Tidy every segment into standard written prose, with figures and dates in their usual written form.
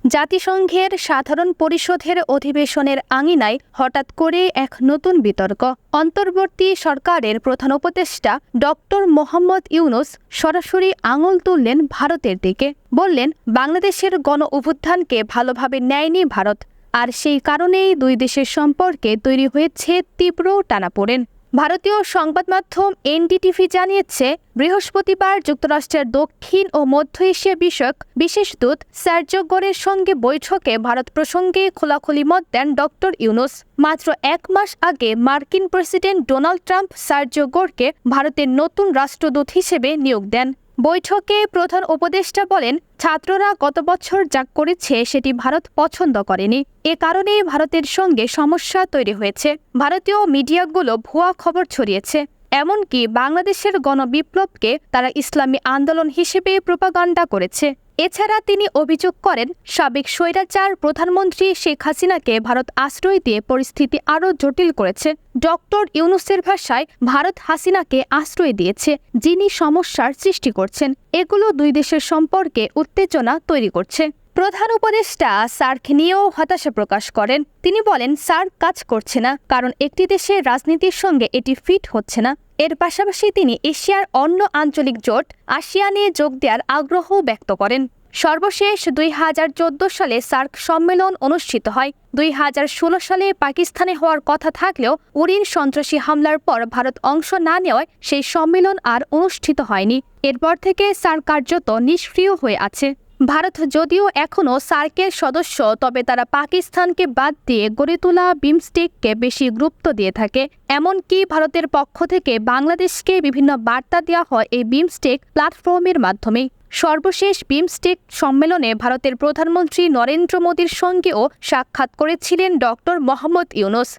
জাতিসংঘের সাধারণ পরিষদের অধিবেশনের আঙিনায় হঠাৎ করে এক নতুন বিতর্ক। অন্তর্বর্তী সরকারের প্রধান উপদেষ্টা ডক্টর মোহাম্মদ ইউনূস সরাসরি আঙুল তুললেন ভারতের দিকে। বললেন, বাংলাদেশের গণ-অভ্যুত্থানকে ভালোভাবে নেয়নি ভারত, আর সেই কারণেই দুই দেশের সম্পর্কে তৈরি হয়েছে তীব্র টানাপোড়েন। ভারতীয় সংবাদ মাধ্যম এনডিটিভি জানিয়েছে, বৃহস্পতিবার যুক্তরাষ্ট্রের দক্ষিণ ও মধ্য এশিয়া বিষয়ক বিশেষ দূত সার্জিও গোরের সঙ্গে বৈঠকে ভারত প্রসঙ্গে খোলাখুলি মত দেন ডক্টর ইউনূস। মাত্র এক মাস আগে মার্কিন প্রেসিডেন্ট ডোনাল্ড ট্রাম্প সার্জিও গোরকে ভারতের নতুন রাষ্ট্রদূত হিসেবে নিয়োগ দেন। বৈঠকে প্রধান উপদেষ্টা বলেন, ছাত্ররা গত বছর যা করেছে সেটি ভারত পছন্দ করেনি। এ কারণেই ভারতের সঙ্গে সমস্যা তৈরি হয়েছে। ভারতীয় মিডিয়াগুলো ভুয়া খবর ছড়িয়েছে, এমনকি বাংলাদেশের গণবিপ্লবকে তারা ইসলামী আন্দোলন হিসেবে প্রোপাগান্ডা করেছে। এছাড়া তিনি অভিযোগ করেন, সাবেক স্বৈরাচার প্রধানমন্ত্রী শেখ হাসিনাকে ভারত আশ্রয় দিয়ে পরিস্থিতি আরও জটিল করেছে। ডক্টর ইউনূসের ভাষায়, ভারত হাসিনাকে আশ্রয় দিয়েছে, যিনি সমস্যার সৃষ্টি করছেন। এগুলো দুই দেশের সম্পর্কে উত্তেজনা তৈরি করছে। প্রধান উপদেষ্টা সার্ক নিয়েও হতাশা প্রকাশ করেন। তিনি বলেন, সার্ক কাজ করছে না, কারণ একটি দেশের রাজনীতির সঙ্গে এটি ফিট হচ্ছে না। এর পাশাপাশি তিনি এশিয়ার অন্য আঞ্চলিক জোট আসিয়ানে যোগ দেওয়ার আগ্রহ ব্যক্ত করেন। সর্বশেষ 2014 সালে সার্ক সম্মেলন অনুষ্ঠিত হয়। 2016 সালে পাকিস্তানে হওয়ার কথা থাকলেও উরির সন্ত্রাসী হামলার পর ভারত অংশ না নেওয়ায় সেই সম্মেলন আর অনুষ্ঠিত হয়নি। এরপর থেকে সার্ক কার্যত নিষ্ক্রিয় হয়ে আছে। ভারত যদিও এখনও সার্কের সদস্য, তবে তারা পাকিস্তানকে বাদ দিয়ে গড়ে তোলা বিমস্টেককে বেশি গুরুত্ব দিয়ে থাকে। এমনকি ভারতের পক্ষ থেকে বাংলাদেশকে বিভিন্ন বার্তা দেওয়া হয় এই বিমস্টেক প্ল্যাটফর্মের মাধ্যমে। সর্বশেষ বিমস্টেক সম্মেলনে ভারতের প্রধানমন্ত্রী নরেন্দ্র মোদীর সঙ্গেও সাক্ষাৎ করেছিলেন ডক্টর মোহাম্মদ ইউনূস।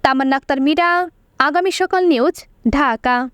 তামান্না আক্তার মীরা, আগামী সকাল নিউজ, ঢাকা।